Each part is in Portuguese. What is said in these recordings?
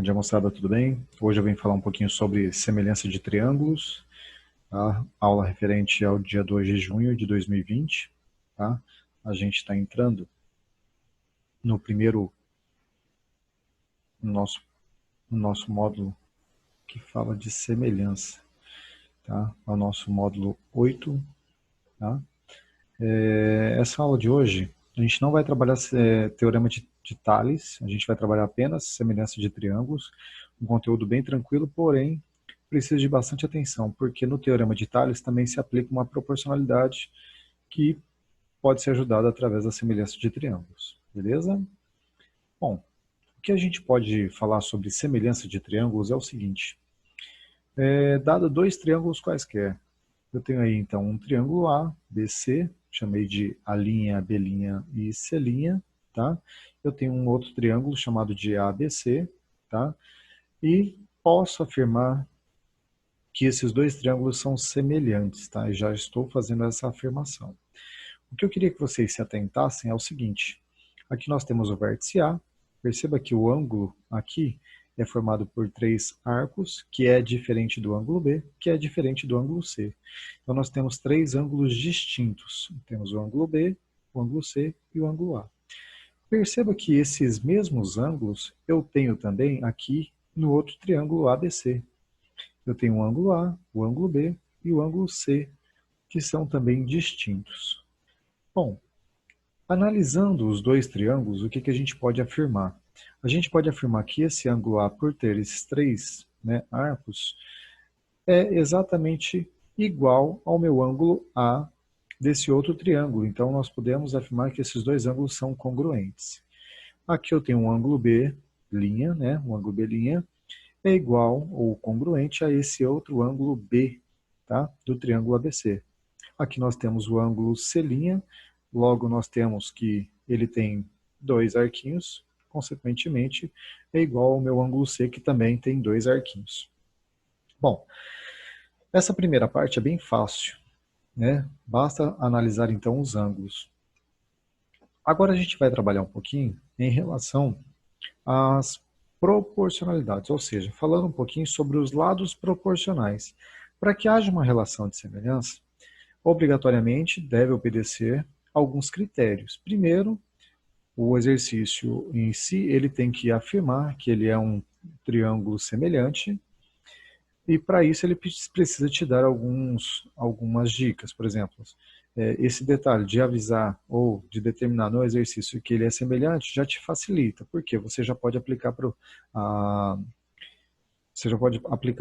Bom dia, moçada, tudo bem? Hoje eu venho falar um pouquinho sobre semelhança de triângulos, tá? Aula referente ao dia 2 de junho de 2020, tá? A gente está entrando no primeiro, no nosso, no nosso módulo que fala de semelhança, tá? É o nosso módulo 8, tá? Essa aula de hoje, a gente não vai trabalhar teorema de Tales, a gente vai trabalhar apenas semelhança de triângulos, um conteúdo bem tranquilo, porém precisa de bastante atenção, porque no teorema de Tales também se aplica uma proporcionalidade que pode ser ajudada através da semelhança de triângulos, beleza? Bom, o que a gente pode falar sobre semelhança de triângulos é o seguinte, dado dois triângulos quaisquer, eu tenho aí então um triângulo A, BC, chamei de A', B' e C', tá? Eu tenho um outro triângulo chamado de ABC, tá? E posso afirmar que esses dois triângulos são semelhantes, tá? E já estou fazendo essa afirmação. O que eu queria que vocês se atentassem é o seguinte, aqui nós temos o vértice A, perceba que o ângulo aqui é formado por três arcos, que é diferente do ângulo B, que é diferente do ângulo C. Então nós temos três ângulos distintos, temos o ângulo B, o ângulo C e o ângulo A. Perceba que esses mesmos ângulos eu tenho também aqui no outro triângulo ABC. Eu tenho o ângulo A, o ângulo B e o ângulo C, que são também distintos. Bom, analisando os dois triângulos, o que a gente pode afirmar? A gente pode afirmar que esse ângulo A, por ter esses três arcos, é exatamente igual ao meu ângulo A desse outro triângulo. Então, nós podemos afirmar que esses dois ângulos são congruentes. Aqui eu tenho um ângulo B', um ângulo B' é igual ou congruente a esse outro ângulo B, tá? Do triângulo ABC. Aqui nós temos o ângulo C', logo nós temos que ele tem dois arquinhos, consequentemente é igual ao meu ângulo C, que também tem dois arquinhos. Bom, essa primeira parte é bem fácil, né? Basta analisar então os ângulos. Agora a gente vai trabalhar um pouquinho em relação às proporcionalidades, ou seja, falando um pouquinho sobre os lados proporcionais. Para que haja uma relação de semelhança, obrigatoriamente deve obedecer alguns critérios. Primeiro, o exercício em si, ele tem que afirmar que ele é um triângulo semelhante, e para isso ele precisa te dar algumas dicas. Por exemplo, esse detalhe de avisar ou de determinar no exercício que ele é semelhante já te facilita, porque você já pode aplicar a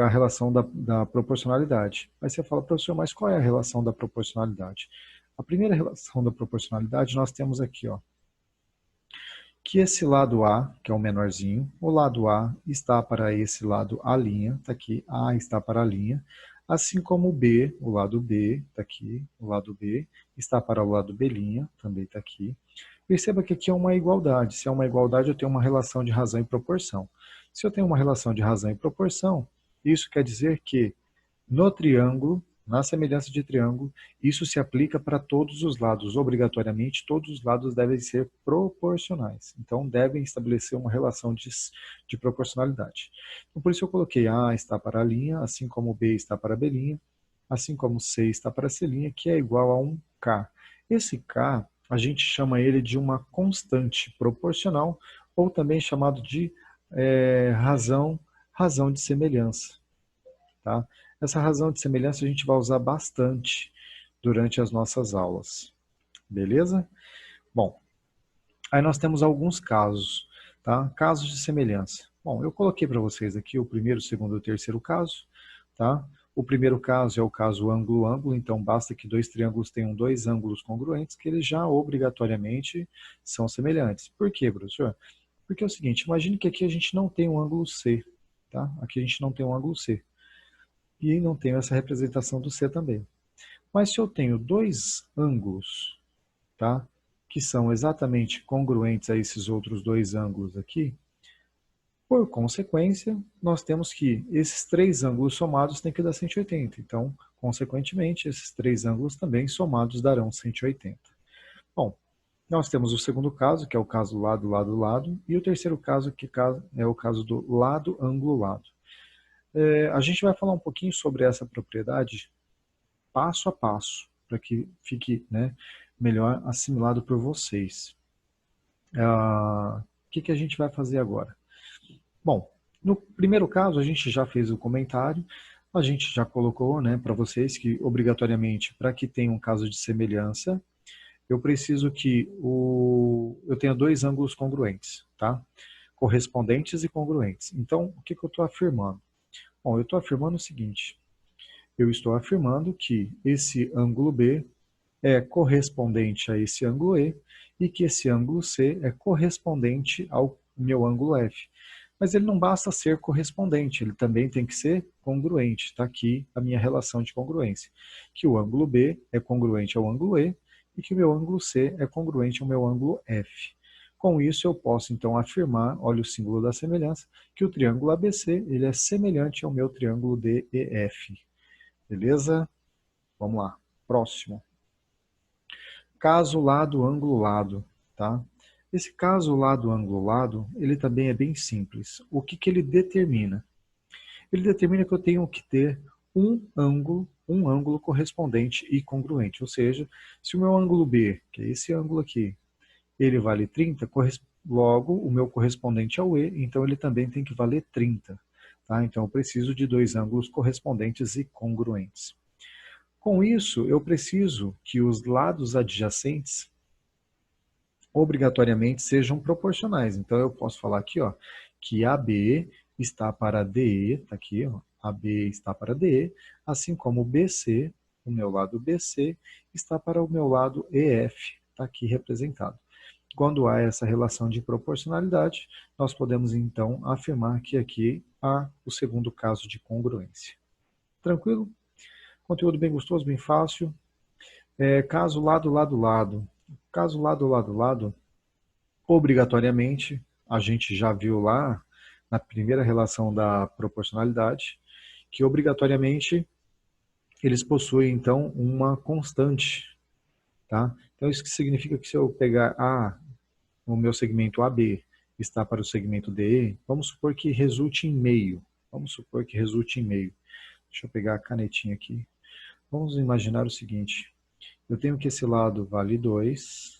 relação da proporcionalidade. Aí você fala, professor, mas qual é a relação da proporcionalidade? A primeira relação da proporcionalidade nós temos aqui, ó, que esse lado A, que é o menorzinho, o lado A está para esse lado A', está aqui, A está para a linha, assim como o B, o lado B, está aqui, o lado B, está para o lado B', também está aqui. Perceba que aqui é uma igualdade, se é uma igualdade eu tenho uma relação de razão e proporção. Se eu tenho uma relação de razão e proporção, isso quer dizer que no triângulo, na semelhança de triângulo, isso se aplica para todos os lados. Obrigatoriamente, todos os lados devem ser proporcionais. Então, devem estabelecer uma relação de proporcionalidade. Então, por isso eu coloquei A está para a linha, assim como B está para a B', assim como C está para a C', que é igual a um K. Esse K, a gente chama ele de uma constante proporcional, ou também chamado de razão de semelhança. Tá? Essa razão de semelhança a gente vai usar bastante durante as nossas aulas, beleza? Bom, aí nós temos alguns casos, tá? Casos de semelhança. Bom, eu coloquei para vocês aqui o primeiro, o segundo e o terceiro caso, tá? O primeiro caso é o caso ângulo-ângulo, então basta que dois triângulos tenham dois ângulos congruentes, que eles já obrigatoriamente são semelhantes. Por quê, professor? Porque é o seguinte, imagine que aqui a gente não tem um ângulo C, tá? Aqui a gente não tem um ângulo C. E não tenho essa representação do C também. Mas se eu tenho dois ângulos, tá, que são exatamente congruentes a esses outros dois ângulos aqui, por consequência, nós temos que esses três ângulos somados têm que dar 180. Então, consequentemente, esses três ângulos também somados darão 180. Bom, Nós temos o segundo caso, que é o caso lado, lado, lado, e o terceiro caso, que é o caso do lado, ângulo, lado. A gente vai falar um pouquinho sobre essa propriedade passo a passo, para que fique, né, melhor assimilado por vocês. O que a gente vai fazer agora? Bom, no primeiro caso, a gente já fez o comentário, a gente já colocou, né, para vocês que, obrigatoriamente, para que tenha um caso de semelhança, eu preciso que eu tenha dois ângulos congruentes, tá? Correspondentes e congruentes. Então, o que eu estou afirmando? Bom, eu estou afirmando o seguinte, eu estou afirmando que esse ângulo B é correspondente a esse ângulo E e que esse ângulo C é correspondente ao meu ângulo F. Mas ele não basta ser correspondente, ele também tem que ser congruente. Está aqui a minha relação de congruência. Que o ângulo B é congruente ao ângulo E e que o meu ângulo C é congruente ao meu ângulo F. Com isso eu posso então afirmar, olha o símbolo da semelhança, que o triângulo ABC ele é semelhante ao meu triângulo DEF. Beleza? Vamos lá. Próximo. Caso lado, ângulo, lado, tá? Esse caso lado, ângulo, lado, ele também é bem simples. O que ele determina? Ele determina que eu tenho que ter um ângulo correspondente e congruente. Ou seja, se o meu ângulo B, que é esse ângulo aqui, ele vale 30, logo o meu correspondente ao E, então ele também tem que valer 30. Tá? Então eu preciso de dois ângulos correspondentes e congruentes. Com isso, eu preciso que os lados adjacentes obrigatoriamente sejam proporcionais. Então eu posso falar aqui, ó, que AB está para DE, tá aqui, ó, AB está para DE, assim como BC, o meu lado BC, está para o meu lado EF, está aqui representado. Quando há essa relação de proporcionalidade, nós podemos então afirmar que aqui há o segundo caso de congruência. Tranquilo? Conteúdo bem gostoso, bem fácil. Caso lado, lado, lado. Caso lado, lado, lado, obrigatoriamente, a gente já viu lá na primeira relação da proporcionalidade, que obrigatoriamente eles possuem então uma constante, tá? Então isso que significa que se eu pegar o meu segmento AB está para o segmento DE, vamos supor que resulte em meio. Vamos supor que resulte em meio. Deixa eu pegar a canetinha aqui. Vamos imaginar o seguinte, eu tenho que esse lado vale 2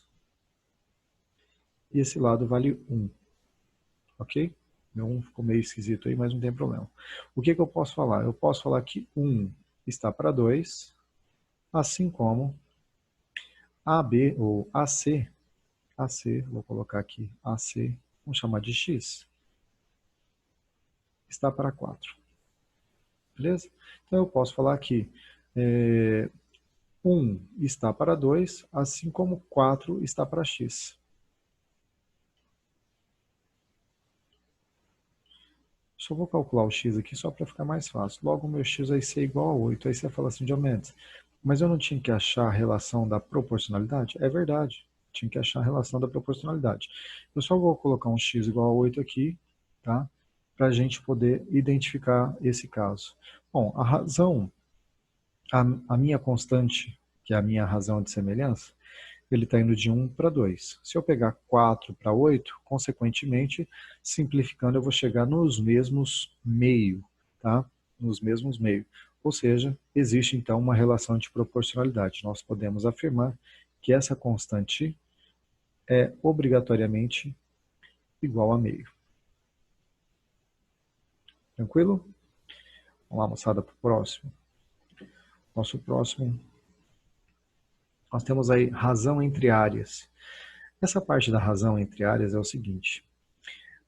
e esse lado vale 1. Ok? Meu 1 ficou meio esquisito aí, mas não tem problema. O que eu posso falar? Eu posso falar que 1 está para 2, assim como AB ou AC, vou colocar aqui AC, vamos chamar de X, está para 4. Beleza? Então eu posso falar que 1 está para 2, assim como 4 está para X. Só vou calcular o x aqui só para ficar mais fácil. Logo o meu x vai ser igual a 8. Aí você fala assim, Diomedes, mas eu não tinha que achar a relação da proporcionalidade? É verdade, tinha que achar a relação da proporcionalidade. Eu só vou colocar um x igual a 8 aqui, tá? Para a gente poder identificar esse caso. Bom, a razão, a minha constante, que é a minha razão de semelhança, ele está indo de 1 para 2. Se eu pegar 4 para 8, consequentemente, simplificando, eu vou chegar nos mesmos meio, tá? Nos mesmos meio. Ou seja, existe então uma relação de proporcionalidade. Nós podemos afirmar que essa constante é obrigatoriamente igual a meio. Tranquilo? Vamos lá, moçada, para o próximo. Nosso próximo, nós temos aí razão entre áreas. Essa parte da razão entre áreas é o seguinte.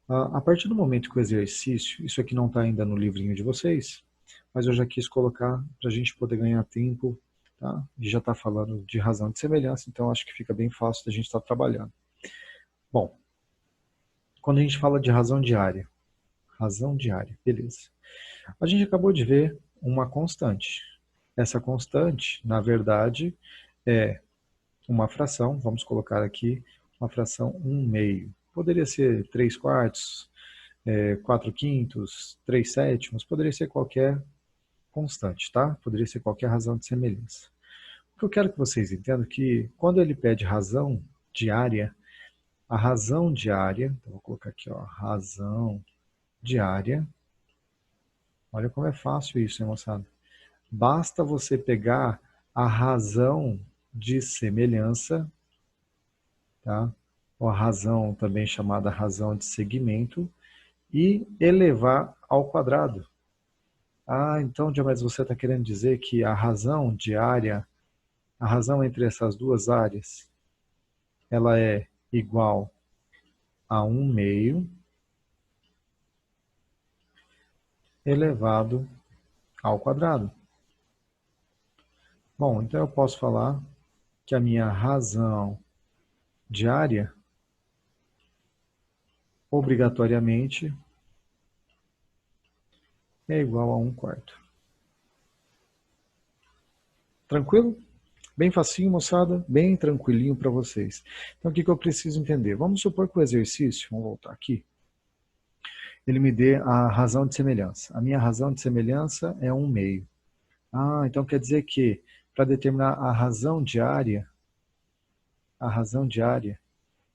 A partir do momento que o exercício, isso aqui não está ainda no livrinho de vocês, mas eu já quis colocar para a gente poder ganhar tempo, tá? E já está falando de razão de semelhança, então acho que fica bem fácil da gente estar trabalhando. Bom, quando a gente fala de razão diária, beleza. A gente acabou de ver uma constante. Essa constante, na verdade, é uma fração, vamos colocar aqui uma fração 1/2. Poderia ser 3/4, 4/5, 3/7, poderia ser qualquer constante, tá? Poderia ser qualquer razão de semelhança. O que eu quero que vocês entendam é que quando ele pede razão, diária, a razão diária, então vou colocar aqui, ó, razão diária. Olha como é fácil isso, hein, moçada? Basta você pegar a razão de semelhança, tá? Ou a razão também chamada razão de segmento, e elevar ao quadrado. Ah, então, Diomedes, você está querendo dizer que a razão diária, a razão entre essas duas áreas, ela é igual a 1/2 elevado ao quadrado. Bom, então eu posso falar que a minha razão diária, obrigatoriamente, é igual a 1/4. Tranquilo? Bem facinho, moçada, bem tranquilinho para vocês. Então, o que eu preciso entender? Vamos supor que o exercício, vamos voltar aqui, ele me dê a razão de semelhança. A minha razão de semelhança é 1/2. Ah, então quer dizer que, para determinar a razão diária,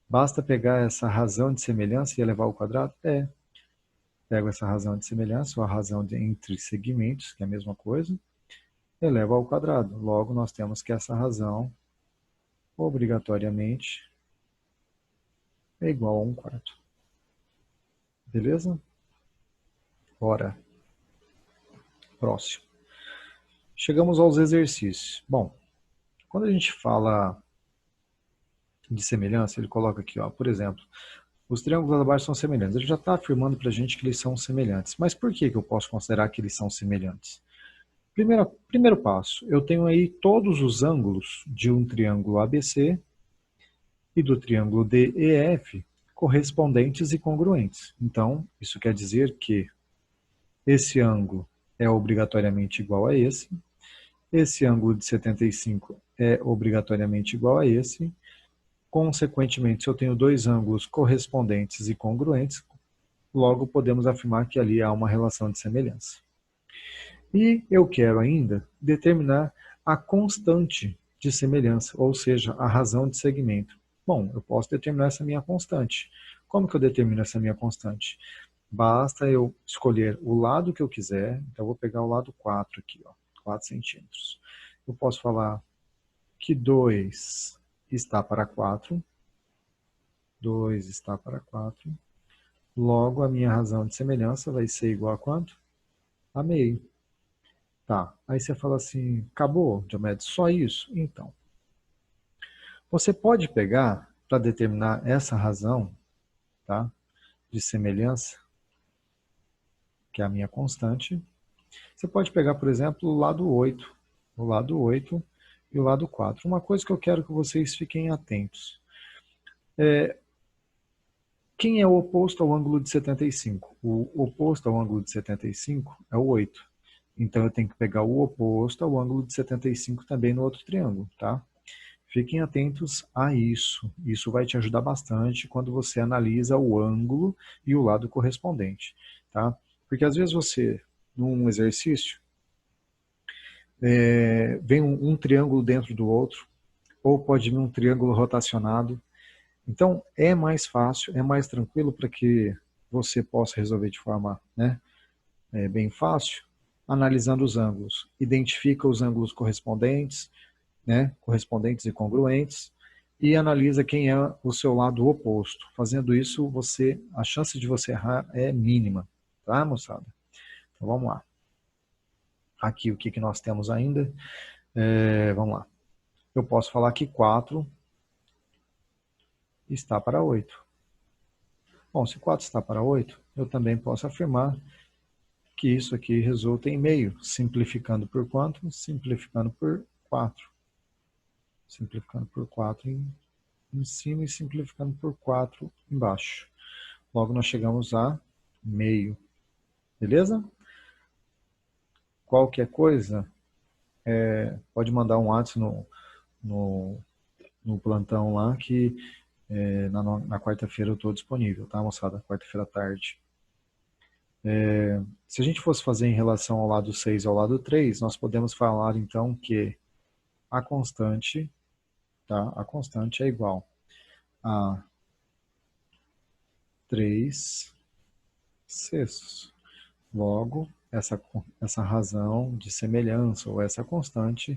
basta pegar essa razão de semelhança e elevar ao quadrado? É. Pego essa razão de semelhança, ou a razão entre segmentos, que é a mesma coisa, eleva ao quadrado. Logo, nós temos que essa razão, obrigatoriamente, é igual a 1/4. Beleza? Bora. Próximo. Chegamos aos exercícios. Bom, quando a gente fala de semelhança, ele coloca aqui, ó, por exemplo, os triângulos abaixo são semelhantes. Ele já está afirmando para a gente que eles são semelhantes. Mas por que eu posso considerar que eles são semelhantes? Primeiro passo, eu tenho aí todos os ângulos de um triângulo ABC e do triângulo DEF correspondentes e congruentes. Então, isso quer dizer que esse ângulo é obrigatoriamente igual a esse ângulo de 75 é obrigatoriamente igual a esse. Consequentemente, se eu tenho dois ângulos correspondentes e congruentes, logo podemos afirmar que ali há uma relação de semelhança. E eu quero ainda determinar a constante de semelhança, ou seja, a razão de segmento. Bom, eu posso determinar essa minha constante. Como que eu determino essa minha constante? Basta eu escolher o lado que eu quiser. Então, eu vou pegar o lado 4 aqui, ó, 4 centímetros. Eu posso falar que 2 está para 4. 2 está para 4. Logo, a minha razão de semelhança vai ser igual a quanto? A meio. Tá, aí você fala assim, acabou, Diomedes, só isso? Então, você pode pegar, para determinar essa razão, tá, de semelhança, que é a minha constante, você pode pegar, por exemplo, o lado 8 e o lado 4. Uma coisa que eu quero que vocês fiquem atentos. Quem é o oposto ao ângulo de 75? O oposto ao ângulo de 75 é o 8. Então, eu tenho que pegar o oposto ao ângulo de 75 também no outro triângulo, tá? Fiquem atentos a isso. Isso vai te ajudar bastante quando você analisa o ângulo e o lado correspondente, tá? Porque às vezes você, num exercício, vem um triângulo dentro do outro, ou pode vir um triângulo rotacionado. Então, é mais fácil, é mais tranquilo para que você possa resolver de forma, né, bem fácil, analisando os ângulos. Identifica os ângulos correspondentes, né, correspondentes e congruentes, e analisa quem é o seu lado oposto. Fazendo isso, a chance de você errar é mínima, tá, moçada? Então, vamos lá. Aqui, o que nós temos ainda? Vamos lá. Eu posso falar que 4 está para 8. Bom, se 4 está para 8, eu também posso afirmar que isso aqui resulta em meio, simplificando por quanto? Simplificando por 4. Simplificando por 4 em cima e simplificando por 4 embaixo. Logo, nós chegamos a meio. Beleza? Qualquer coisa, pode mandar um WhatsApp no plantão lá, que na quarta-feira eu estou disponível, tá, moçada? Quarta-feira à tarde. Se a gente fosse fazer em relação ao lado 6 e ao lado 3, nós podemos falar então que a constante, tá? A constante é igual a 3/6. Logo, essa razão de semelhança ou essa constante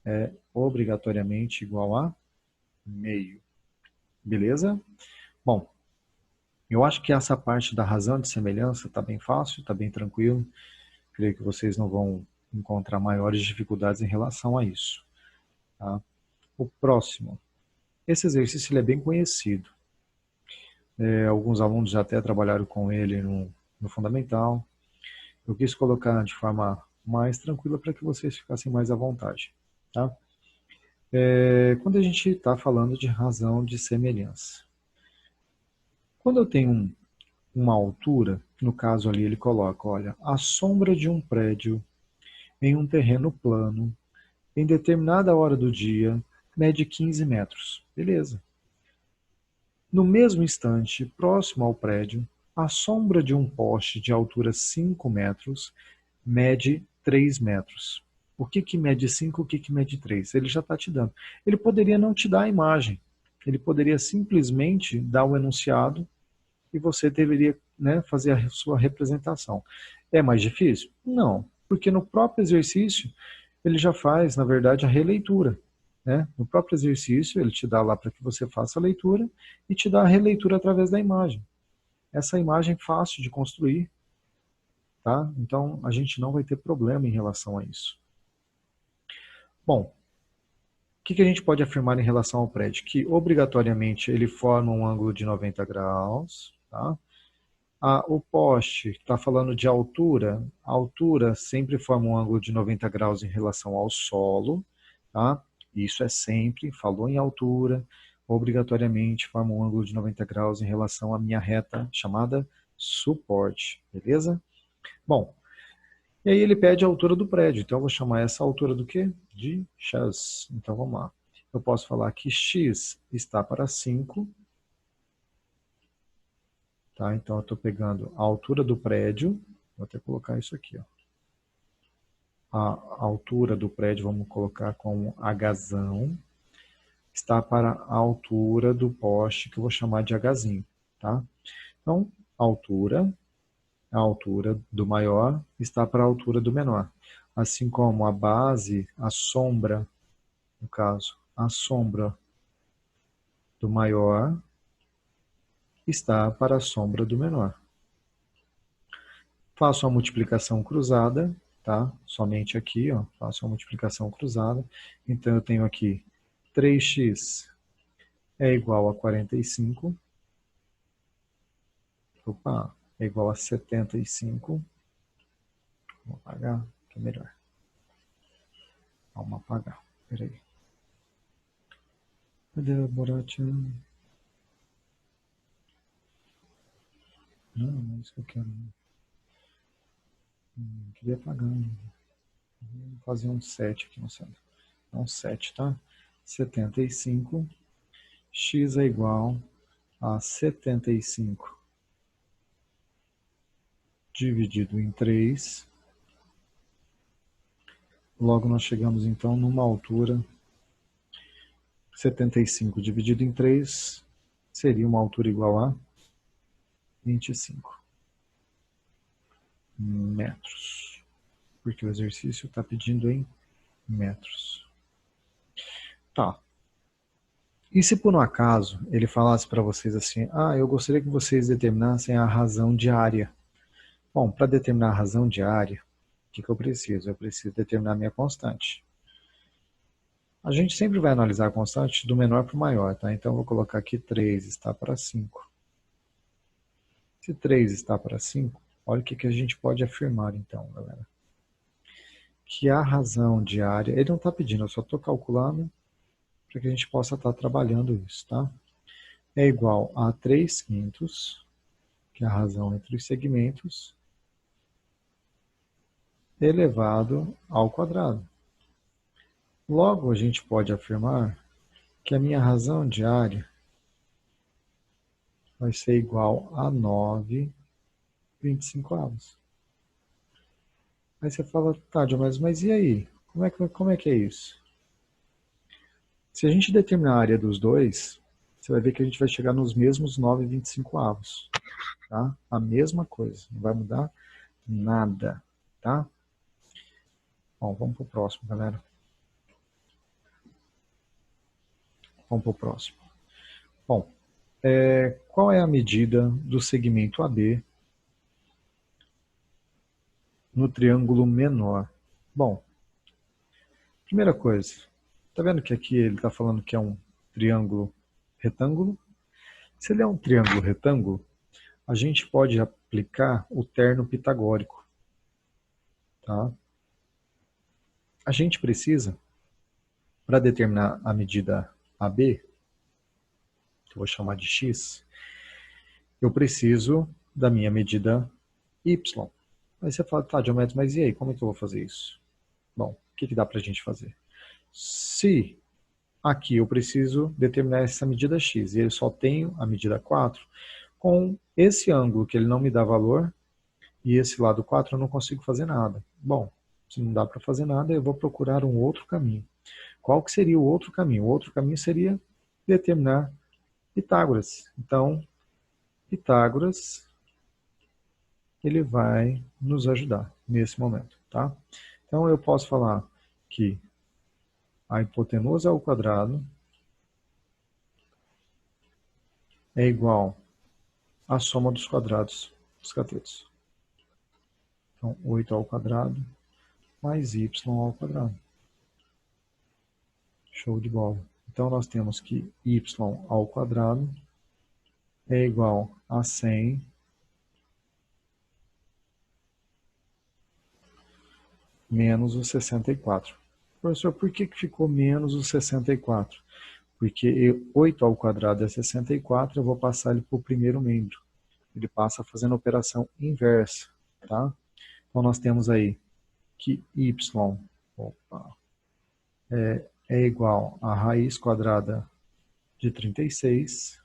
é obrigatoriamente igual a meio. Beleza? Bom, eu acho que essa parte da razão de semelhança está bem fácil, está bem tranquilo. Creio que vocês não vão encontrar maiores dificuldades em relação a isso. Tá? O próximo. Esse exercício ele é bem conhecido. Alguns alunos já até trabalharam com ele no fundamental. Eu quis colocar de forma mais tranquila para que vocês ficassem mais à vontade. Tá? Quando a gente está falando de razão de semelhança. Quando eu tenho uma altura, no caso ali ele coloca, olha, a sombra de um prédio em um terreno plano, em determinada hora do dia, mede 15 metros. Beleza. No mesmo instante, próximo ao prédio, a sombra de um poste de altura 5 metros mede 3 metros. O que mede 5, o que mede 3? Ele já está te dando. Ele poderia não te dar a imagem. Ele poderia simplesmente dar o enunciado e você deveria, né, fazer a sua representação. É mais difícil? Não, porque no próprio exercício ele já faz, na verdade, a releitura. Né? No próprio exercício ele te dá lá para que você faça a leitura e te dá a releitura através da imagem. Essa imagem é fácil de construir, tá? Então a gente não vai ter problema em relação a isso. Bom, o que a gente pode afirmar em relação ao prédio? Que obrigatoriamente ele forma um ângulo de 90 graus, tá? O poste está falando de altura. A altura sempre forma um ângulo de 90 graus em relação ao solo. Tá? Isso é sempre, falou em altura, obrigatoriamente forma um ângulo de 90 graus em relação à minha reta chamada suporte. Beleza? Bom, e aí ele pede a altura do prédio. Então eu vou chamar essa altura do quê? De x. Então vamos lá. Eu posso falar que x está para 5. Tá? Então eu estou pegando a altura do prédio, vou até colocar isso aqui. Ó. A altura do prédio, vamos colocar como Hzão, está para a altura do poste, que eu vou chamar de Hzinho. Tá? Então, a altura do maior está para a altura do menor. Assim como a base, a sombra, no caso, a sombra do maior está para a sombra do menor. Faço a multiplicação cruzada, tá? Somente aqui, ó, faço a multiplicação cruzada. Então eu tenho aqui 3x é igual a 45. Opa, é igual a 75. Vou apagar, que é melhor. Vamos apagar, peraí. Cadê a Boratinho? Não é isso que eu quero. Queria apagar. Vou fazer um 7 aqui no centro. Então 7, tá? 75. X é igual a 75 dividido em 3. Logo nós chegamos então numa altura 75 dividido em 3 seria uma altura igual a 25 metros. Porque o exercício está pedindo em metros. Tá. E se por um acaso ele falasse para vocês assim, eu gostaria que vocês determinassem a razão de área. Bom, para determinar a razão de área, o que eu preciso? Eu preciso determinar a minha constante. A gente sempre vai analisar a constante do menor para o maior, tá? Então eu vou colocar aqui 3 está para 5. Se 3 está para 5, olha o que a gente pode afirmar então, galera. Que a razão de área, ele não está pedindo, eu só estou calculando para que a gente possa estar trabalhando isso, tá? É igual a 3/5, que é a razão entre os segmentos, elevado ao quadrado. Logo, a gente pode afirmar que a minha razão de área vai ser igual a 9/25. Aí você fala, tá, mas e aí? Como é que é isso? Se a gente determinar a área dos dois, você vai ver que a gente vai chegar nos mesmos 9,25. Tá? A mesma coisa, não vai mudar nada, tá? Bom, vamos para o próximo, galera. Vamos para o próximo. Bom, qual é a medida do segmento AB no triângulo menor? Bom, primeira coisa, tá vendo que aqui ele está falando que é um triângulo retângulo? Se ele é um triângulo retângulo, a gente pode aplicar o terno pitagórico, tá? A gente precisa, para determinar a medida AB, que eu vou chamar de x, eu preciso da minha medida y. Aí você fala, tá, Diomedes, mas e aí, como é que eu vou fazer isso? Bom, o que dá para a gente fazer? Se aqui eu preciso determinar essa medida x e eu só tenho a medida 4, com esse ângulo que ele não me dá valor e esse lado 4 eu não consigo fazer nada. Bom, se não dá para fazer nada, eu vou procurar um outro caminho. Qual que seria o outro caminho? O outro caminho seria determinar Pitágoras. Então, Pitágoras, ele vai nos ajudar nesse momento, tá? Então, eu posso falar que a hipotenusa ao quadrado é igual à soma dos quadrados dos catetos. Então, 8 ao quadrado mais y ao quadrado. Show de bola. Então, nós temos que y ao quadrado é igual a 100 menos o 64. Professor, por que ficou menos o 64? Porque 8 ao quadrado é 64, eu vou passar ele para o primeiro membro. Ele passa fazendo a operação inversa, tá? Então, nós temos aí que y é igual a raiz quadrada de 36,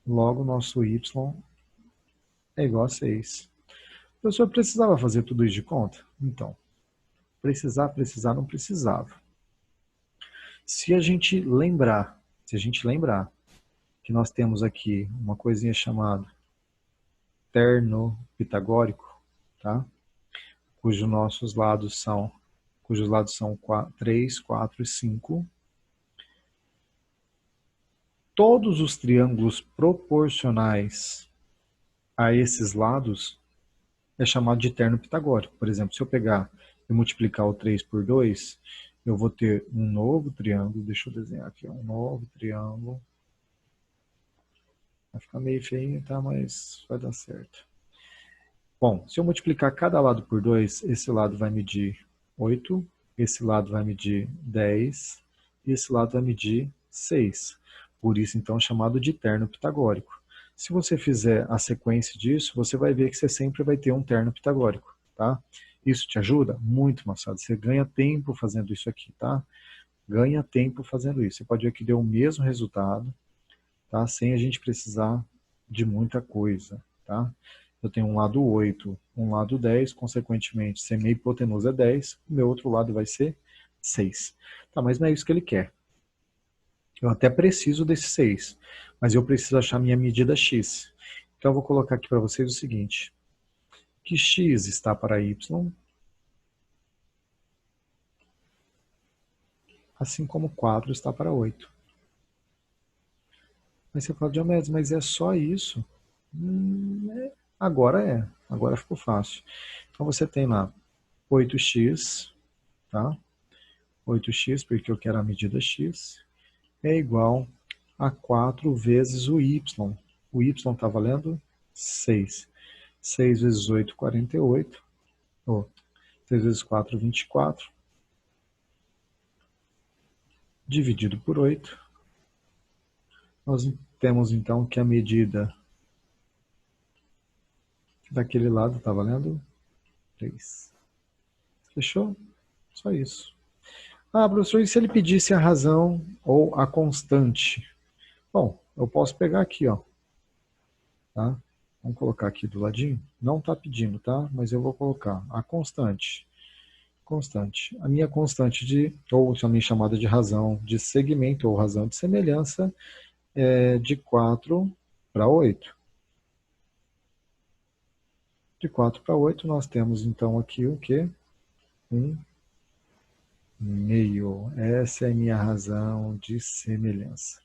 logo nosso y é igual a 6. O professor precisava fazer tudo isso de conta? Então, precisar, não precisava. Se a gente lembrar que nós temos aqui uma coisinha chamada terno pitagórico, tá? Cujos lados são 3, 4 e 5. Todos os triângulos proporcionais a esses lados é chamado de terno pitagórico. Por exemplo, se eu pegar e multiplicar o 3 por 2, eu vou ter um novo triângulo. Deixa eu desenhar aqui, um novo triângulo. Vai ficar meio feio, tá? Mas vai dar certo. Bom, se eu multiplicar cada lado por 2, esse lado vai medir 8, esse lado vai medir 10 e esse lado vai medir 6. Por isso, então, é chamado de terno pitagórico. Se você fizer a sequência disso, você vai ver que você sempre vai ter um terno pitagórico, tá? Isso te ajuda? Muito, moçada. Você ganha tempo fazendo isso aqui, tá? Ganha tempo fazendo isso. Você pode ver que deu o mesmo resultado, tá? Sem a gente precisar de muita coisa, tá? Eu tenho um lado 8, um lado 10, consequentemente, se a minha hipotenusa é 10, o meu outro lado vai ser 6. Tá, mas não é isso que ele quer. Eu até preciso desse 6, mas eu preciso achar minha medida x. Então eu vou colocar aqui para vocês o seguinte, que x está para y, assim como 4 está para 8. Mas você fala, Diomedes, mas é só isso? Agora ficou fácil. Então você tem lá 8x, tá? 8x, porque eu quero a medida x, é igual a 4 vezes o y. O y está valendo 6. 6 vezes 8, 48. 6 vezes 4, 24. Dividido por 8. Nós temos então que a medida daquele lado está valendo 3. Fechou? Só isso. Ah, professor, e se ele pedisse a razão ou a constante? Bom, eu posso pegar aqui, ó. Tá? Vamos colocar aqui do ladinho. Não está pedindo, tá? Mas eu vou colocar a constante. constante. A minha constante ou também chamada de razão de segmento ou razão de semelhança é de 4 para 8. De 4 para 8 nós temos então aqui o quê? 1/2. Essa é a minha razão de semelhança.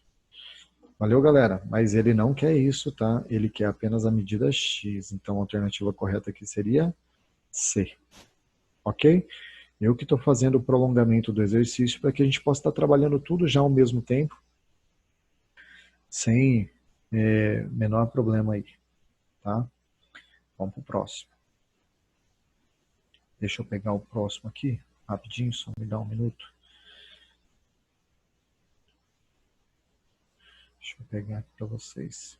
Valeu, galera. Mas ele não quer isso, tá? Ele quer apenas a medida x. Então a alternativa correta aqui seria C. Ok? Eu que estou fazendo o prolongamento do exercício para que a gente possa estar trabalhando tudo já ao mesmo tempo, sem menor problema aí, tá? Vamos para o próximo. Deixa eu pegar o próximo aqui, rapidinho, só me dá um minuto. Deixa eu pegar aqui para vocês.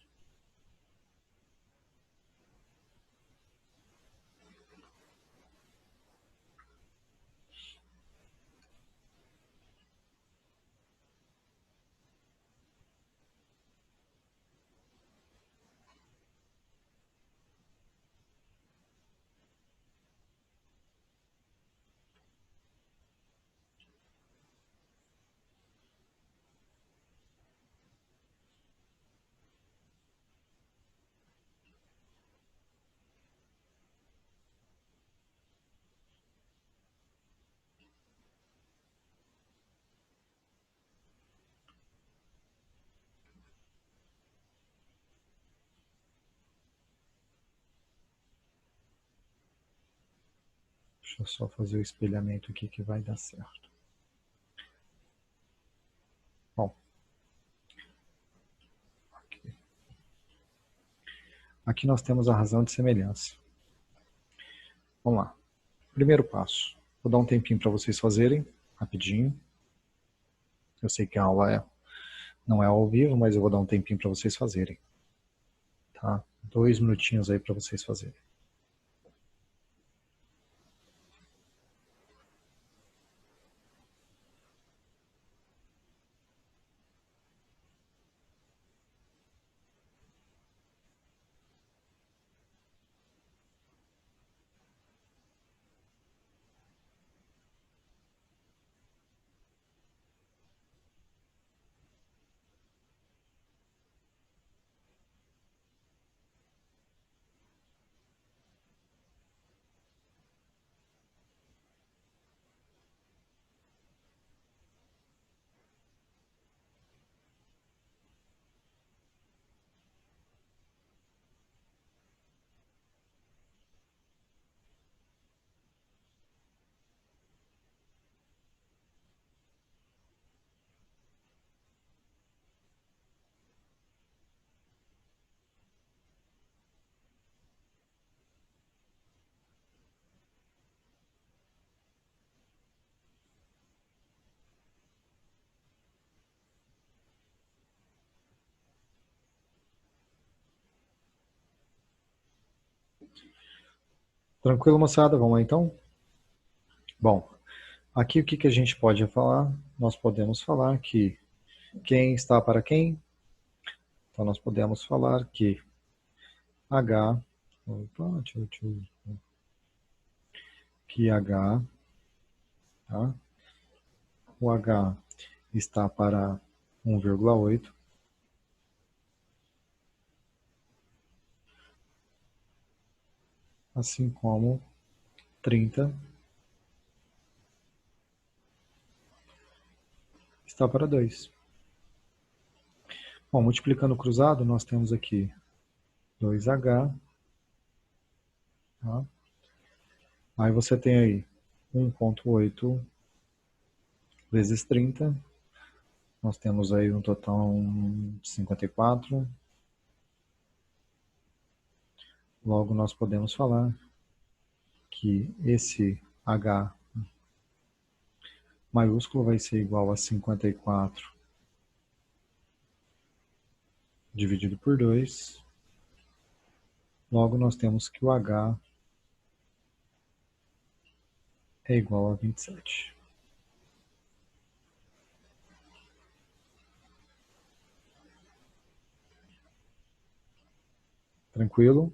Deixa eu só fazer o espelhamento aqui que vai dar certo. Bom, aqui nós temos a razão de semelhança. Vamos lá. Primeiro passo. Vou dar um tempinho para vocês fazerem, rapidinho. Eu sei que a aula não é ao vivo, mas eu vou dar um tempinho para vocês fazerem. Tá? 2 minutinhos aí para vocês fazerem. Tranquilo, moçada? Vamos lá então? Bom, aqui o que a gente pode falar? Nós podemos falar que quem está para quem? Então nós podemos falar que H, que H, tá? O H está para 1,8. Assim como 30 está para 2. Bom, multiplicando cruzado, nós temos aqui 2H. Tá? Aí você tem aí 1,8 vezes 30. Nós temos aí um total de 54. Logo, nós podemos falar que esse H maiúsculo vai ser igual a 54 dividido por 2. Logo, nós temos que o H é igual a 27. Tranquilo?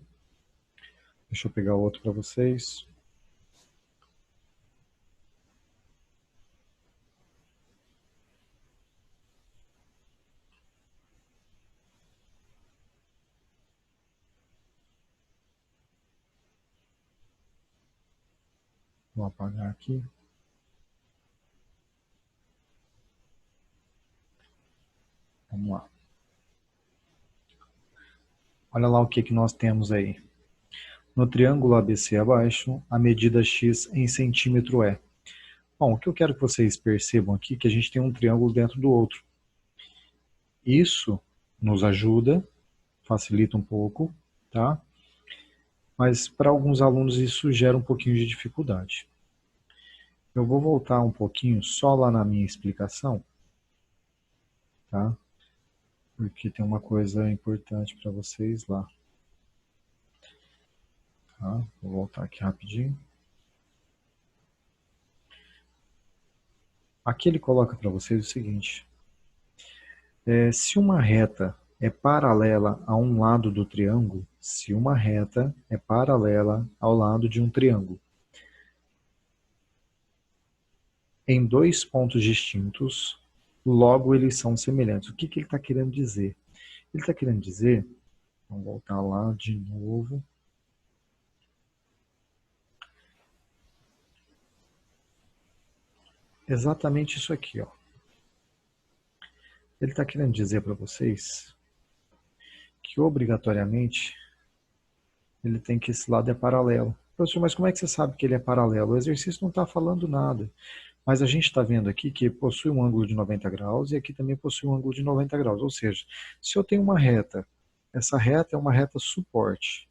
Deixa eu pegar outro para vocês. Vou apagar aqui. Vamos lá. Olha lá o que nós temos aí. No triângulo ABC abaixo, a medida x em centímetro é. Bom, o que eu quero que vocês percebam aqui é que a gente tem um triângulo dentro do outro. Isso nos ajuda, facilita um pouco, tá? Mas para alguns alunos isso gera um pouquinho de dificuldade. Eu vou voltar um pouquinho só lá na minha explicação, tá? Porque tem uma coisa importante para vocês lá. Tá? Vou voltar aqui rapidinho. Aqui ele coloca para vocês o seguinte. Se uma reta é paralela a um lado do triângulo, se uma reta é paralela ao lado de um triângulo, em dois pontos distintos, logo eles são semelhantes. O que ele está querendo dizer? Ele está querendo dizer, vamos voltar lá de novo. Exatamente isso aqui, ó. Ele está querendo dizer para vocês que obrigatoriamente ele tem que esse lado é paralelo. Professor, mas como é que você sabe que ele é paralelo? O exercício não está falando nada. Mas a gente está vendo aqui que possui um ângulo de 90 graus e aqui também possui um ângulo de 90 graus. Ou seja, se eu tenho uma reta, essa reta é uma reta suporte,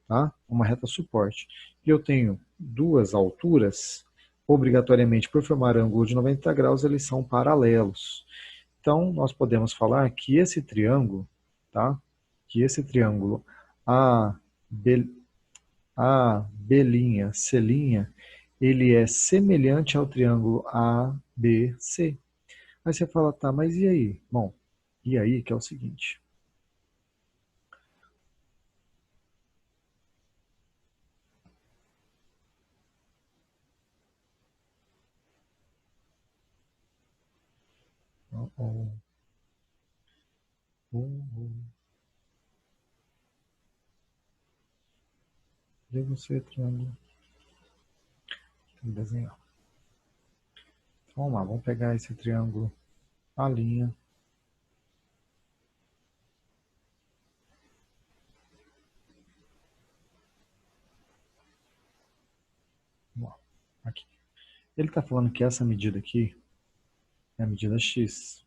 tá? Uma reta suporte. E eu tenho duas alturas, obrigatoriamente por formar ângulo de 90 graus, eles são paralelos. Então, nós podemos falar que esse triângulo, tá? Que esse triângulo A, B', C', ele é semelhante ao triângulo ABC. Aí você fala, tá, mas e aí? Bom, e aí que é o seguinte. Cadê você, triângulo? Tem que desenhar. Então, vamos lá, vamos pegar esse triângulo, a linha. Vamos lá, aqui. Ele está falando que essa medida aqui é a medida x.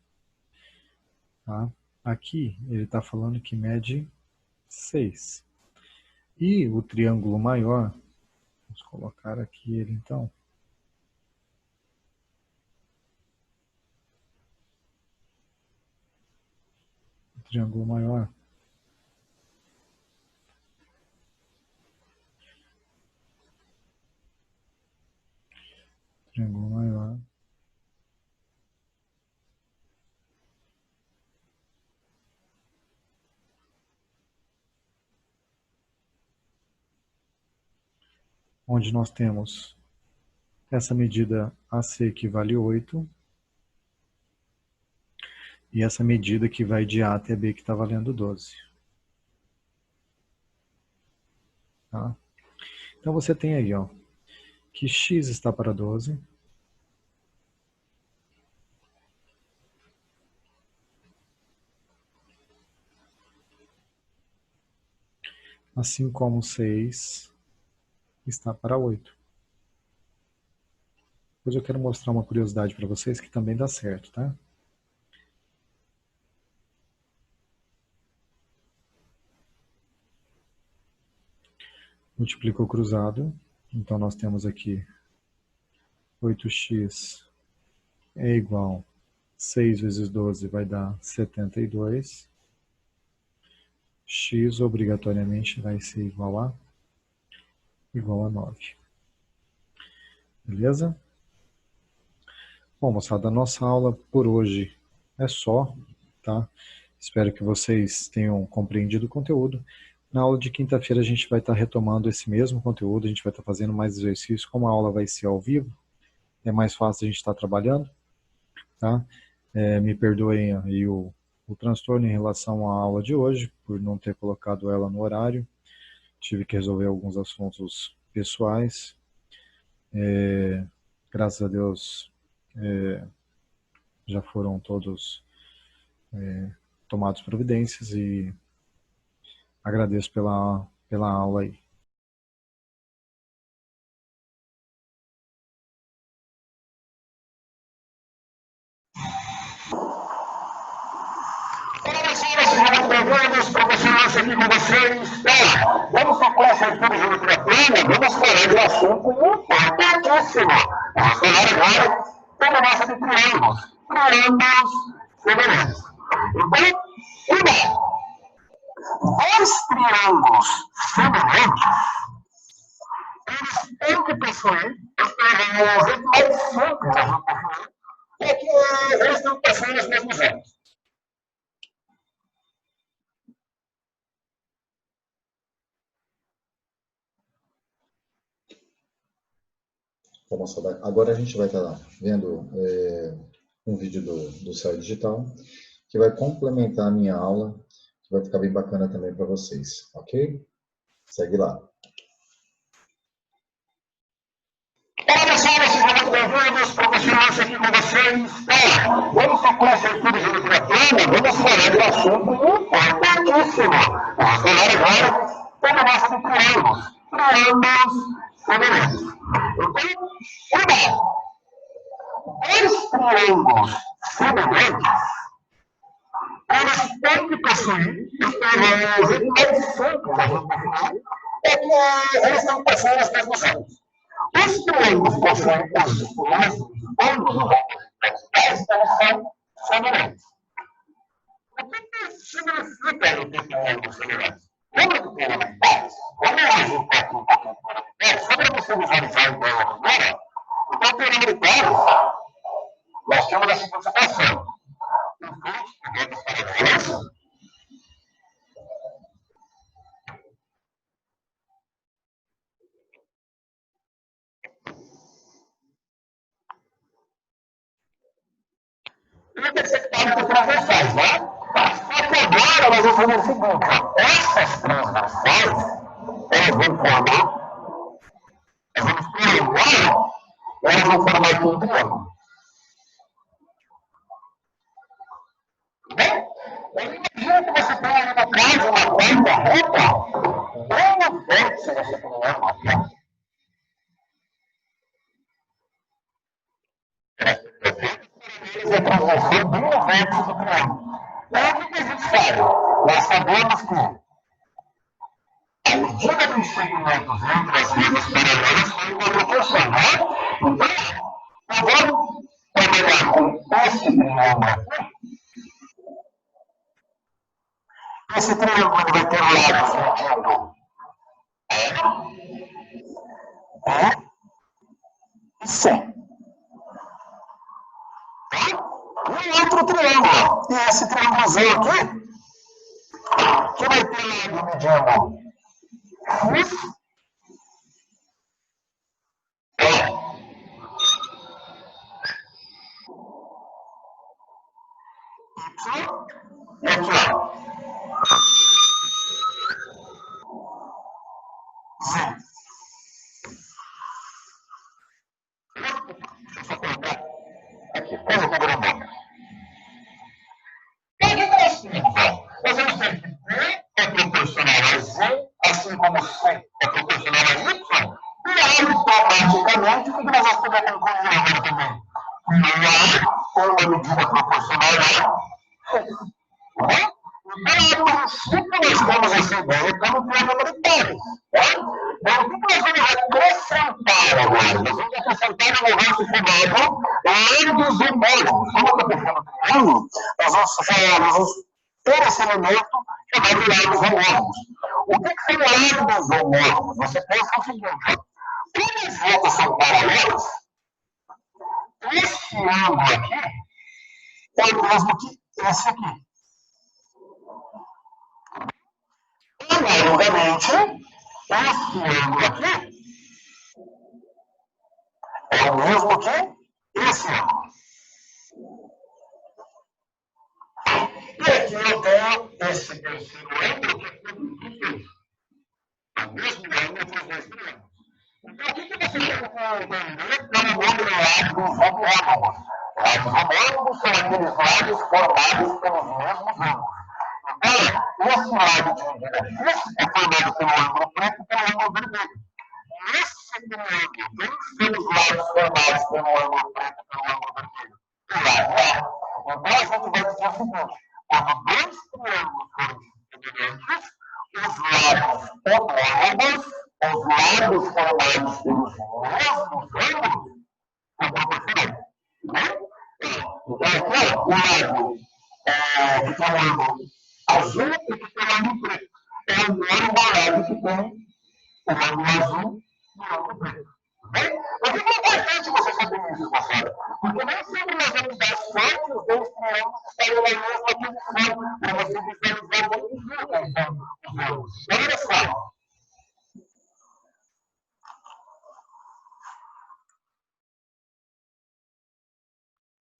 Tá? Aqui ele está falando que mede 6. E o triângulo maior, vamos colocar aqui ele então. O triângulo maior. Triângulo maior. Onde nós temos essa medida AC que vale 8 e essa medida que vai de A até B que está valendo 12. Tá? Então você tem aí, ó, que x está para 12, assim como 6 está para 8. Depois eu quero mostrar uma curiosidade para vocês que também dá certo, tá? Multiplicou cruzado, então nós temos aqui 8x é igual a 6 vezes 12 vai dar 72. X obrigatoriamente vai ser igual a 9. Beleza? Bom, moçada, a nossa aula por hoje é só, tá? Espero que vocês tenham compreendido o conteúdo. Na aula de quinta-feira a gente vai estar retomando esse mesmo conteúdo, a gente vai estar fazendo mais exercícios. Como a aula vai ser ao vivo, é mais fácil a gente estar trabalhando, tá? Me perdoem aí o transtorno em relação à aula de hoje, por não ter colocado ela no horário. Tive que resolver alguns assuntos pessoais. Graças a Deus, já foram todos tomados providências e agradeço pela aula aí. Senhoras e bem-vindos, professores, aqui com vocês. Vamos sequência aqui de geometria plana, vamos falar de um assunto importantíssimo. Vamos falar agora sobre a nossa de triângulos. Triângulos semelhantes. Então, dois triângulos semelhantes, eles têm que possuir o jeito mais simples da gente definir, é que eles têm que possuir os mesmos ângulos. Agora a gente vai estar vendo um vídeo do Céu Digital, que vai complementar a minha aula, que vai ficar bem bacana também para vocês, ok? Segue lá. Olá, senhoras e muito bem-vindos, professores, aqui com vocês. Vamos sequência aqui de geometria plana, vamos falar de um assunto importantíssimo. Vamos falar agora sobre a nossa de triângulos. Triângulos semelhantes. Então, dois triângulos semelhantes, eles têm que possuir o jeito mais simples da gente definir, é que eles têm que possuir os mesmos ângulos. Os triângulos possuem os mesmos ângulos, eles são semelhantes. O que significa ter triângulos semelhantes? Lembra do teorema de Bayes? Vamos visitar aqui um pouquinho do teorema de Bayes, só para você visualizar a ideia primeiro. Então, o teorema de Bayes, nós temos a seguinte situação. Infinitos paralelos. Intersectáveis transversais, né? Só que agora nós vamos fazer o seguinte, essas transversais, elas vão formar, elas vão formar aqui um triângulo. Imagina que você tem ali no caso uma quarta reta, bem no vértice desse triângulo aqui. A transversal bem no vértice do triângulo. Então, o que a gente sabe? Nós sabemos que a medida dos segmentos entre as linhas paralelas foi uma proporção, né? Então, eu vou trabalhar com esse triângulo aqui. Esse triângulo vai ter lados medindo E e C. E outro triângulo. E esse triângulozinho aqui, que vai ter lado medindo X, Y, e aqui, ó. Z. Deixa eu colocar aqui, coisa que grandona. O que nós temos? Nós vamos ter que B é proporcional a Z, assim como C é proporcional a Y. E aí, automaticamente, o que nós vamos poder concluir agora também? Que A é uma medida proporcional a X. Então, a princípio, nós temos essa ideia como triângulo de Bayes. Então, o que nós vamos acrescentar agora? Nós vamos acrescentar um negócio chamado lados homólogos. Como eu estou pensando no triângulo, nós vamos ter esse elemento chamado lados homólogos. O que são lados homólogos? Você pensa o seguinte: como os lados são paralelos, esse ângulo aqui é o mesmo que esse aqui. Analogamente, esse ângulo aqui é o mesmo que esse ângulo. E aqui eu tenho esse terceiro ângulo que é tudo isso. É o mesmo ângulo para os dois triângulos. Então, o que você tem que entender que é um outro lado dos homólogos. Lados homólogos são aqueles lados formados pelos mesmos ângulos. Então, esse lado de medida X é formado pelo ângulo preto e pelo ângulo vermelho. Esse triângulo tem seus lados formados pelo ângulo preto e pelo ângulo vermelho. O lado A. Então, a gente vai dizer o seguinte: quando dois triângulos forem semelhantes, os lados homólogos, os lados formados pelos mesmos ângulos, são proporcionais. Então, aqui, o lado que tem um ângulo azul e que tem um ângulo preto. É o mesmo lado que tem o ângulo azul e o ângulo preto. Por que é importante você saber isso, moçada? Porque nem sempre nós vamos dar sorte os dois triângulos estarem na mesma posição, para você visualizar bem os ângulos. Olha só.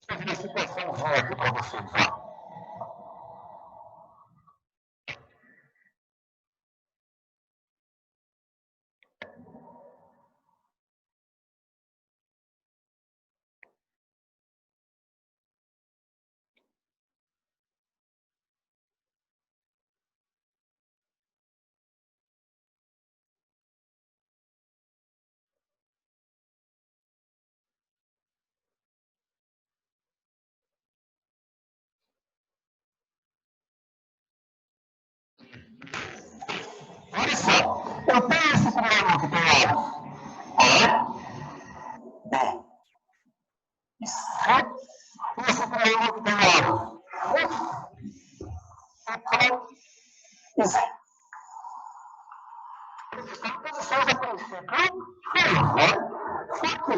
Deixa eu ver a situaçãozinha aqui para vocês. Ó. Olha só, eu tenho esse triângulo que tem lados A, B e C, e esse triângulo que tem lados Y e Z. Eles estão em posições a princípio diferentes, né? Só que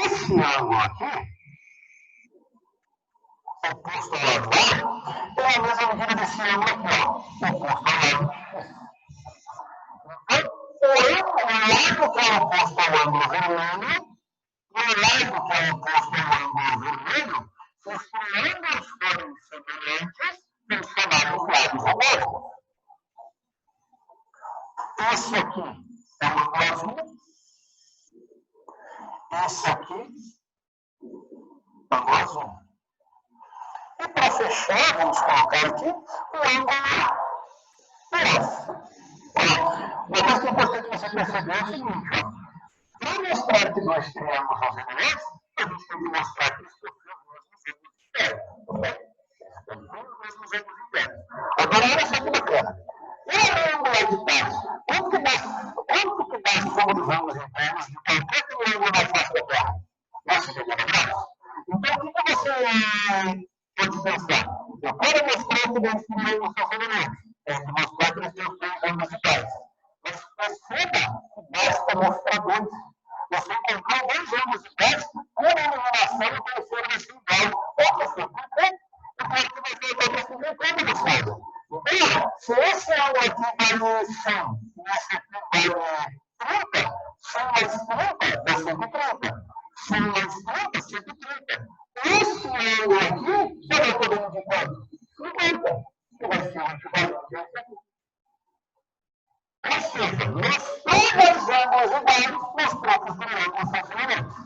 esse ângulo aqui, oposto ao lado A, tem a mesma medida desse ângulo aqui, ó, oposto ao lado X. Então, o lado que é oposto ao ângulo vermelho e o lado que é oposto ao ângulo vermelho, se os triângulos forem semelhantes, são chamados lados homólogos. Esse aqui é o ângulo azul, esse aqui é o ângulo azul. E para fechar, vamos colocar aqui o ângulo uma coisa que é importante você perceber é o seguinte: para mostrar que dois triângulos são semelhantes, a gente tem que mostrar que eles possuem os mesmos ângulos internos. Agora, olha só que bacana. E o ângulo de baixo? Quanto que dá a soma dos ângulos internos de qualquer triângulo na face da Terra? Nossa, que graus. Então, o que você pode pensar? Eu quero mostrar que dois triângulos são semelhantes. Tem que mostrar que eles têm os seus ângulos iguais. Mas perceba que basta mostrar dois. Você encontrou dois ângulos iguais, uma iluminação e o terceiro vai ser igual. Ou você tem, o quarto vai ser igual para você tem como mostrado. Então, se esse ângulo aqui vale 100 e esse aqui vale 30, 100 mais 30 dá 130. 100 mais 30, 130. Esse ângulo aqui, você vai poder medir quanto? 50. Que vai ser o equivalente a esse aqui. Ou seja, mostrando os ângulos iguais, mostrou que os triângulos são semelhantes.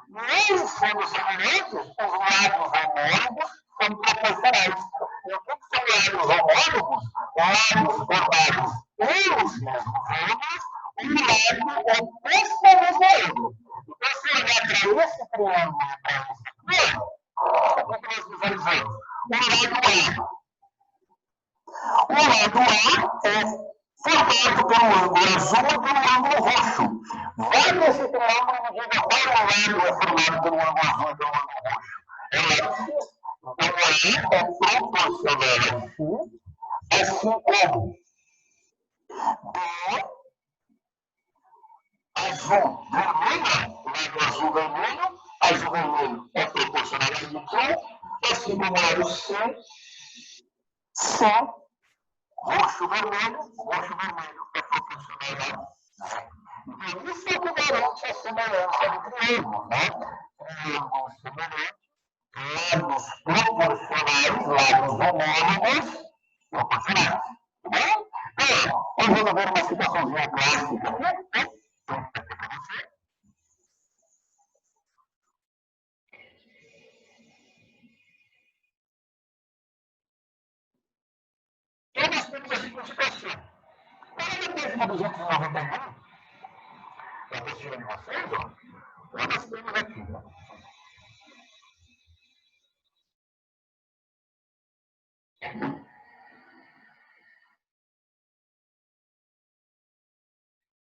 Mesmo sendo semelhantes, os lados homólogos são proporcionais. E o que são lados homólogos? Lados formados pelos mesmos ângulos, um lado oposto ao mesmo ângulo. Então, se eu olhar para esse triângulo e para esse aqui, o que nós visualizamos? O lado A é formado pelo ângulo azul e pelo ângulo roxo. Vai nesse triângulo e me diga qual lado é formado pelo ângulo azul e pelo ângulo roxo. É o lado X. Então, A é proporcional a X, assim como B, azul, vermelho, lado azul, vermelho é proporcional a Y, assim como o lado C, roxo, vermelho é proporcional a Z. Então, isso é o que garante a semelhança do triângulo, né? Triângulo semelhante, lados proporcionais, lados homólogos, proporcionais. Tá bom? Então, vamos resolver uma situaçãozinha clássica aqui, né? multiplicação. Para a página 291, a apostila de vocês, ó, nós temos aqui, ó.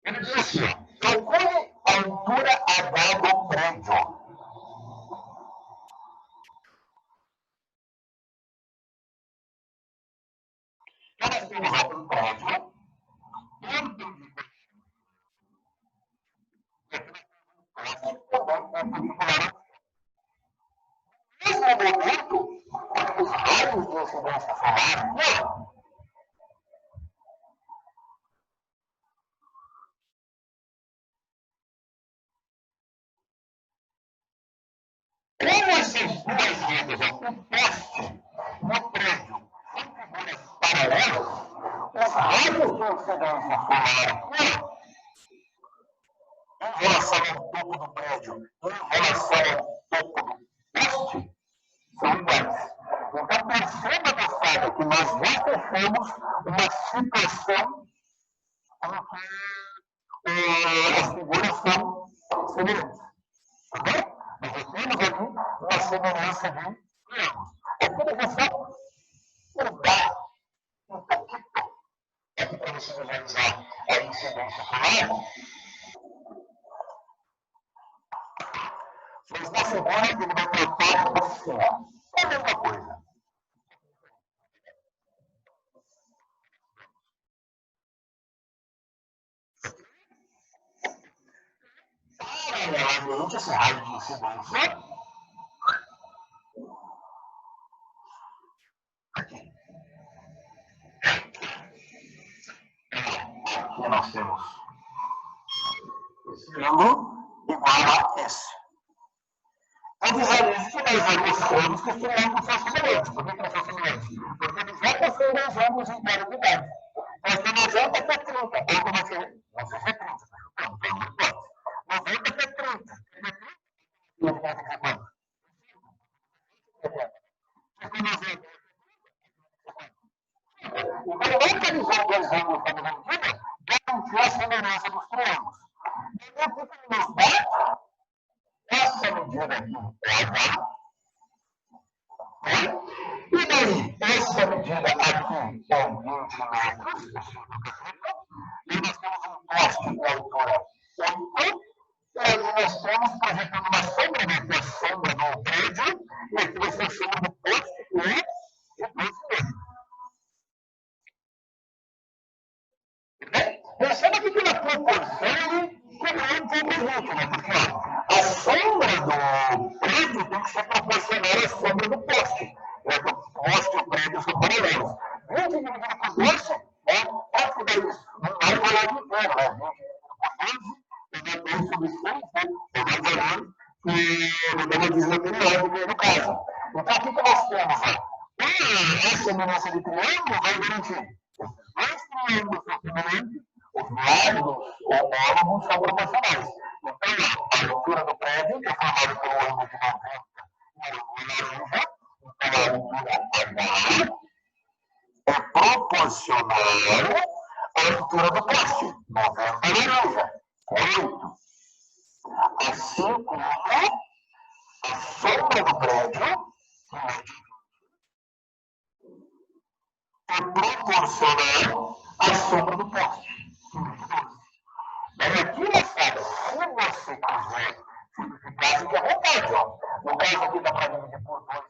Ele diz assim, calcule a altura H do prédio. Nós temos aqui um prédio, nesse momento, os raios de incidência solar, não. Como essas duas redes, o poste no prédio, são figuras paralelas, os raios de incidência solar, em relação ao topo do prédio, em relação ao topo do poste, são iguais. Então, perceba, moçada, que nós já fechamos uma situação em que as figuras são semelhantes. Tá bom? Nós já temos aqui uma semelhança de triângulos. Aqui nós vamos mudar um pouquinho. Aqui para você visualizar a incidência solar. Mas na segunda ele vai tratar assim, ó. É a mesma coisa. Paralelamente, esse raio de incidência. Aqui. Aqui nós temos esse ângulo igual a esse. Avisaremos que nós demonstramos que esse ângulo são semelhantes. Por que não são semelhantes? Porque eles já possuem dois ângulos em cada unidade. Mas não adianta ter 30. Ou como é que é? Não sei se é 30. Não, tem uma hipótese. 90 que é 30. E a conta que é quanto? Então, localizar dois ângulos para a medida garantiu a semelhança dos triângulos. Então, o que nos dá? Essa medida aqui é H. E daí, essa medida aqui é 20 metros. E nós temos um poste de altura 8. E aí nós estamos projetando uma sombra, né, que é a sombra do prédio. E aqui vai ser a sombra do poste, que é de 12 metros. Perceba que pela proporção ele quebrou um pouco o ritmo, né? Porque ó, a sombra do prédio tem que ser proporcional à sombra do poste. O poste e o prédio são paralelos. 20 dividido por 12, quanto que dá isso? Não vai valer de inteiro, né? 20 dividido por 12, eu já tenho sobre 100, né? Eu vou valer que não dá uma desmaterial no caso. Então, o que nós temos? A semelhança de triângulo vai garantir os dois triângulos são semelhantes, os lados homólogos são proporcionais. Então, a altura do prédio, que é formada pelo ângulo de 90 e o ângulo laranja, então a altura H é proporcional à altura do poste, 90 laranja, 8. Assim como a sombra do prédio é proporcional à sombra do poste. Mas aqui, moçada, se você quiser simplificar, fique à vontade. Ó. No caso aqui dá para dividir por 2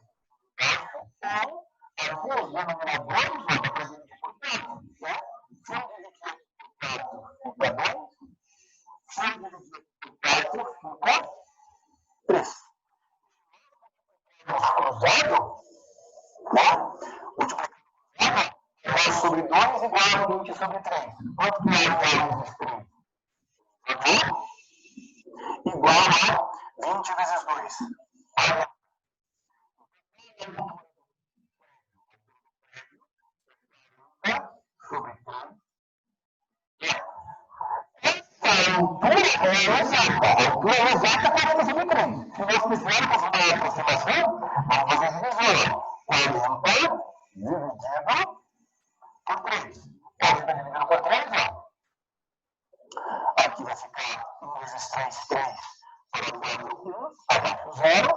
ou aqui os denominadores dá para dividir por 4. Né? Se eu dividir por 4 fica 2, se eu dividir por 4 fica 3. Cruzado, né? Multiplicado sobre 2 igual a 20 sobre 3. Quanto que é igual a 3? Igual a 20 vezes 2. Sobre 3. Essa altura é exata. A altura é exata 40 sobre 3. Se nós quisermos uma aproximação, vamos fazer divisão. 40 dividido por 3. Pode dividido por 3, ó. Aqui vai ficar 1 vezes 3, 3 para 4, 1, para 0.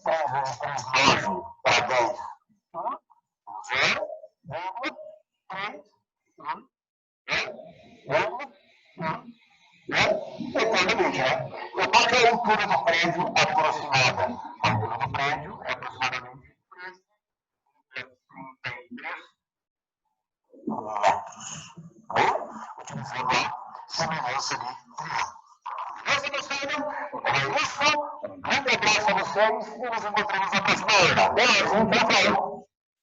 3 vezes 3, 9 para 10, 1, 0, 3, 1, 1, eternamente, né? Então, qual que é a altura do prédio aproximada? A altura do prédio é aproximadamente 33 metros. Utilizando a semelhança de triângulo. Beleza, moçada? É isso. Um grande abraço a vocês e nos encontramos na próxima aula. Beleza, tchau, tchau.